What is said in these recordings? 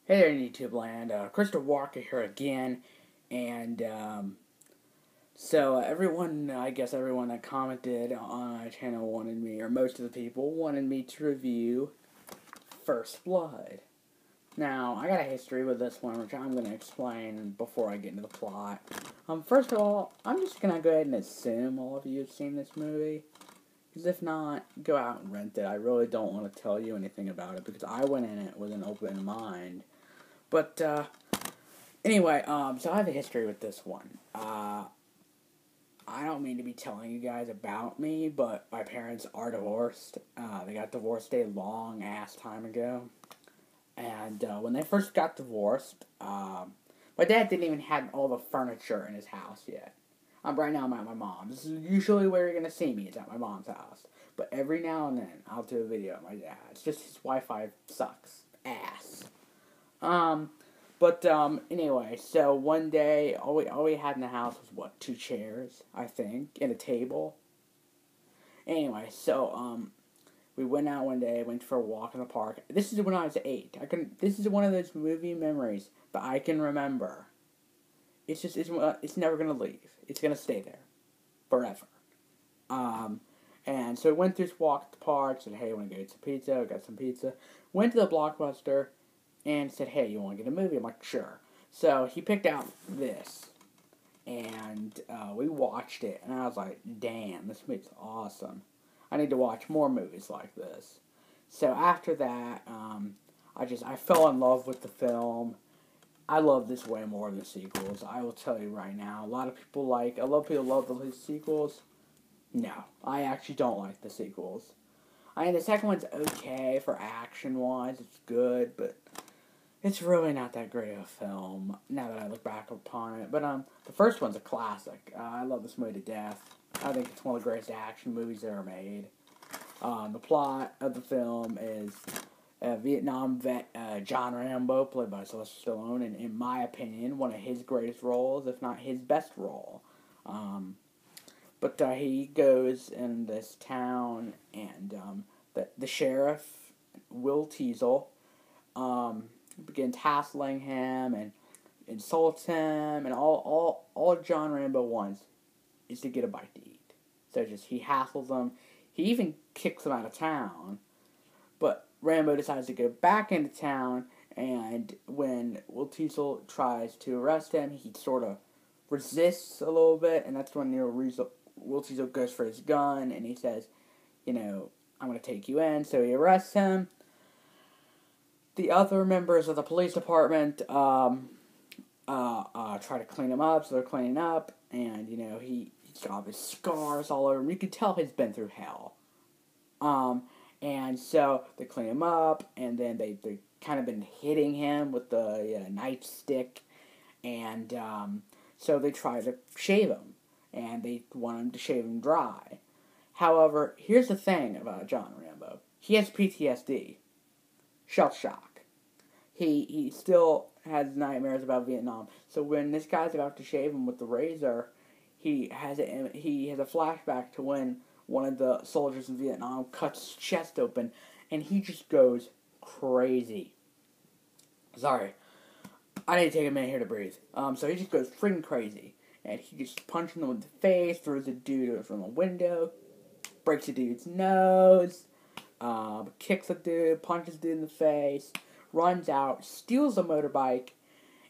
Hey there, YouTube land. Crystal Walker here again, and everyone, I guess everyone that commented on my channel wanted me, or most of the people wanted me to review First Blood. Now, I got a history with this one, which I'm going to explain before I get into the plot. First of all, I'm just going to go ahead and assume all of you have seen this movie. Because if not, go out and rent it. I really don't want to tell you anything about it, because I went in it with an open mind. But, anyway, so I have a history with this one. I don't mean to be telling you guys about me, but my parents are divorced. They got divorced a long ass time ago. And when they first got divorced, my dad didn't even have all the furniture in his house yet. Right now I'm at my mom's. This is usually where you're going to see me, is at my mom's house. But every now and then, I'll do a video of my dad. It's just his Wi-Fi sucks. Ass. Anyway, so one day, all we had in the house was, what, 2 chairs, I think, and a table. Anyway, so, we went out one day, went for a walk in the park. This is when I was 8. This is one of those movie memories that I can remember. It's never gonna leave. It's gonna stay there. Forever. And so we went through this walk at the park, said, hey, I want to go get some pizza, I got some pizza. Went to the Blockbuster, and said, hey, you want to get a movie? I'm like, sure. So he picked out this, and we watched it, and I was like, damn, this movie's awesome. I need to watch more movies like this. So after that, I fell in love with the film. I love this way more than the sequels. I will tell you right now. A lot of people love the sequels. No, I actually don't like the sequels. The second one's okay for action-wise. It's good, but it's really not that great of a film, now that I look back upon it. But, the first one's a classic. I love this movie to death. I think it's one of the greatest action movies ever made. The plot of the film is Vietnam vet John Rambo, played by Sylvester Stallone, and in my opinion, one of his greatest roles, if not his best role. He goes in this town, and the sheriff, Will Teasel, begins hassling him and insults him, and all John Rambo wants is to get a bite to eat. So he hassles him. He even kicks him out of town. But Rambo decides to go back into town, and when Will Teasel tries to arrest him, he sort of resists a little bit, and that's when Will Teasel goes for his gun, and he says, I'm going to take you in. So he arrests him. The other members of the police department try to clean him up, so they're cleaning up, and, he's got his scars all over him. You can tell he's been through hell. And so they clean him up, and then they kind of been hitting him with the nightstick, and so they try to shave him, and they want him to shave him dry. However, here's the thing about John Rambo. He has PTSD. Shell shock. He still has nightmares about Vietnam. So when this guy's about to shave him with the razor, he has a flashback to when one of the soldiers in Vietnam cuts his chest open, and he just goes crazy. Sorry. I need to take a minute here to breathe. So he just goes freaking crazy. And he just punches him in the face, throws the dude from a window, breaks the dude's nose, kicks the dude, punches the dude in the face, runs out, steals a motorbike,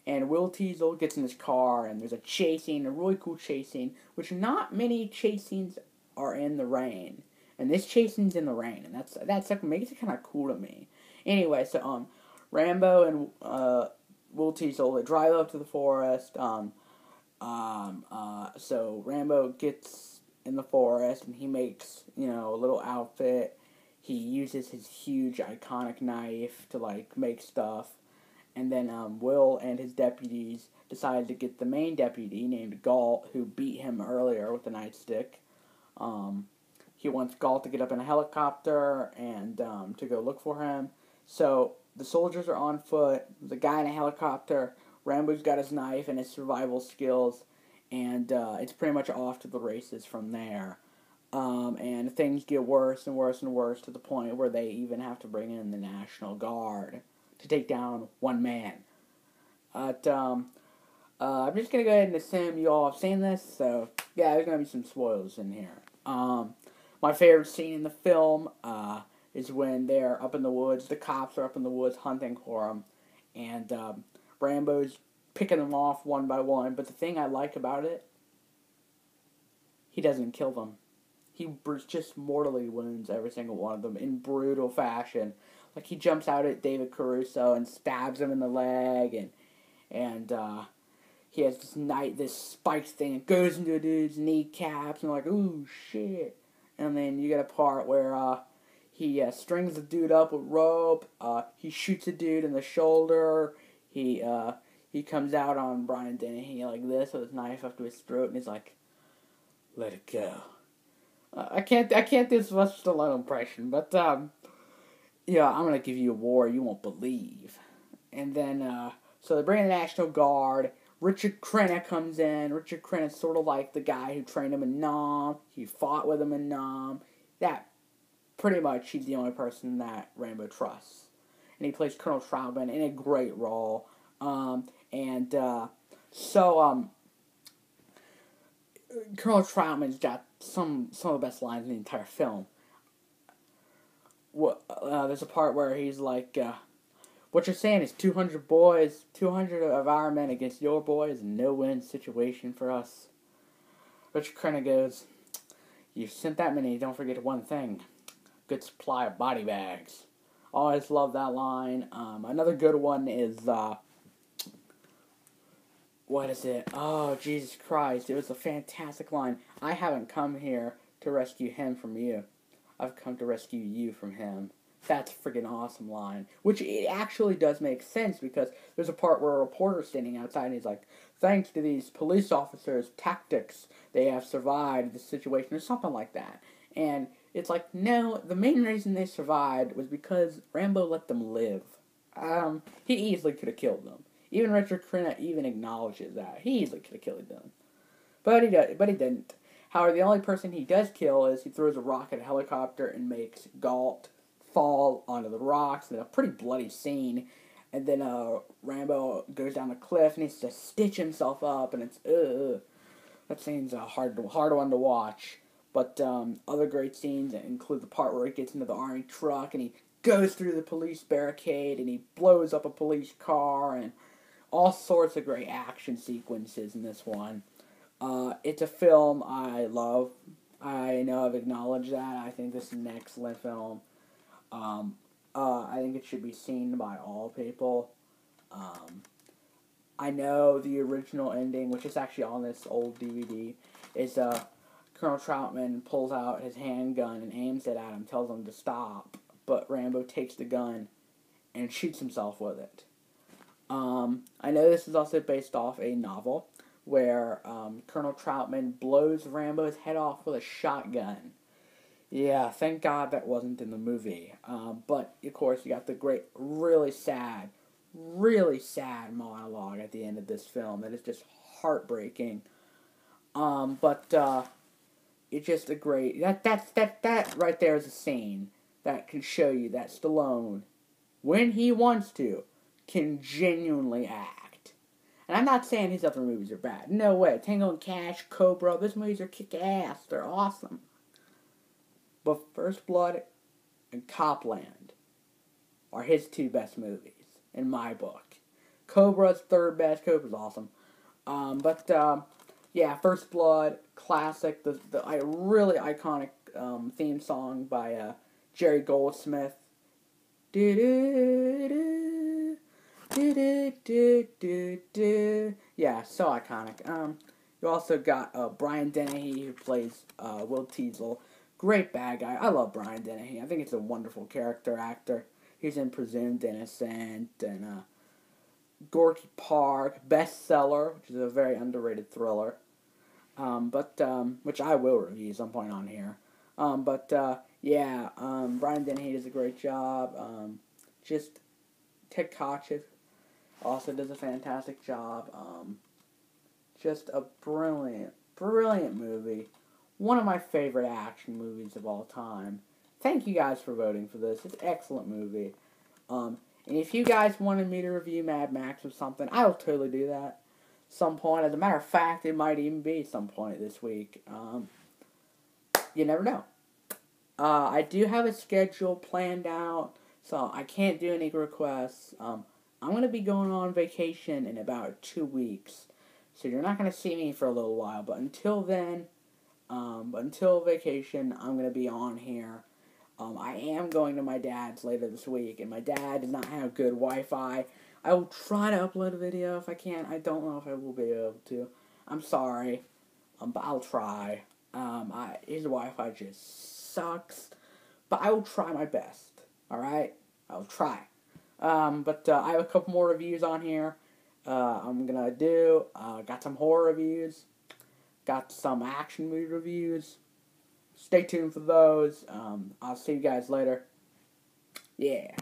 and Will Teasel gets in his car, and there's a chase scene, a really cool chase scene, which not many chase scenes are in the rain. And this chase scene's in the rain, and that's like, makes it kind of cool to me. Anyway, so Rambo and Will Teasel, they drive up to the forest. So Rambo gets in the forest, and he makes, a little outfit. He uses his huge, iconic knife to, make stuff. And then, Will and his deputies decide to get the main deputy, named Galt, who beat him earlier with the nightstick. He wants Galt to get up in a helicopter and, to go look for him. So, the soldiers are on foot, the guy in a helicopter, Rambo's got his knife and his survival skills, and it's pretty much off to the races from there. And things get worse and worse and worse to the point where they even have to bring in the National Guard to take down one man. But I'm just gonna go ahead and assume you all have seen this, so yeah, there's gonna be some spoilers in here. My favorite scene in the film is when they're up in the woods. The cops are up in the woods hunting for them, and Rambo's picking them off one by one. But the thing I like about it, he doesn't kill them. He just mortally wounds every single one of them in brutal fashion. Like, he jumps out at David Caruso and stabs him in the leg, and he has this spiked thing. It goes into a dude's kneecaps, and like, ooh, shit. And then you get a part where he strings the dude up with rope. He shoots a dude in the shoulder. He comes out on Brian Dennehy like this with his knife up to his throat, and he's like, "Let it go." I can't do Sylvester Stallone impression, but yeah, I'm gonna give you a war you won't believe. And then so they bring in the National Guard. Richard Crenna comes in. Richard Crenna's sort of like the guy who trained him in Nam. He fought with him in Nam. That, pretty much, he's the only person that Rambo trusts. And he plays Colonel Troutman in a great role. Colonel Troutman's got some of the best lines in the entire film. There's a part where he's like, what you're saying is 200 boys, 200 of our men against your boys, no-win situation for us. Richard Crenna goes, "You've sent that many, don't forget one thing. Good supply of body bags." Always love that line. Another good one is, what is it? Oh, Jesus Christ. It was a fantastic line. "I haven't come here to rescue him from you. I've come to rescue you from him." That's a friggin' awesome line. Which it actually does make sense, because there's a part where a reporter's standing outside and he's like, "Thanks to these police officers' tactics, they have survived the situation," or something like that. And it's like, no, the main reason they survived was because Rambo let them live. He easily could have killed them. Even Richard Crenna even acknowledges that. He easily could have killed them. But he didn't. However, the only person he does kill is he throws a rock at a helicopter and makes Galt fall onto the rocks. And a pretty bloody scene. And then Rambo goes down the cliff and he has to stitch himself up, and it's that scene's a hard one to watch. But other great scenes include the part where he gets into the army truck and he goes through the police barricade and he blows up a police car, and all sorts of great action sequences in this one. It's a film I love. I know I've acknowledged that. I think this is an excellent film. I think it should be seen by all people. I know the original ending, which is actually on this old DVD, is Colonel Troutman pulls out his handgun and aims it at him, tells him to stop, but Rambo takes the gun and shoots himself with it. I know this is also based off a novel where Colonel Troutman blows Rambo's head off with a shotgun. Yeah, thank God that wasn't in the movie. But, of course, you got the great, really sad monologue at the end of this film that is just heartbreaking. It's just a great... That right there is a scene that can show you that Stallone, when he wants to, can genuinely act. And I'm not saying his other movies are bad. No way. Tango and Cash, Cobra, those movies are kick-ass. They're awesome. But First Blood and Copland are his two best movies, in my book. Cobra's third best. Cobra's awesome. Yeah, First Blood, classic. The really iconic theme song by Jerry Goldsmith. Yeah, so iconic. You also got Brian Dennehy, who plays Will Teasel. Great bad guy. I love Brian Dennehy. I think it's a wonderful character actor. He's in Presumed Innocent and Gorky Park, Bestseller, which is a very underrated thriller. Which I will review some point on here. Brian Dennehy does a great job. Just Ted Kotcheff also does a fantastic job. Just a brilliant movie. One of my favorite action movies of all time. Thank you guys for voting for this. It's an excellent movie. And if you guys wanted me to review Mad Max or something, I'll totally do that. Some point. As a matter of fact, it might even be some point this week. You never know. I do have a schedule planned out, so I can't do any requests. I'm going to be going on vacation in about 2 weeks, so you're not going to see me for a little while. But until then, until vacation, I'm going to be on here. I am going to my dad's later this week, and my dad does not have good Wi-Fi. I will try to upload a video if I can. I don't know if I will be able to. I'm sorry, but I'll try. His Wi-Fi just sucks, but I will try my best. Alright? I'll try. But I have a couple more reviews on here. I'm gonna do, got some horror reviews, got some action movie reviews. Stay tuned for those. I'll see you guys later. Yeah.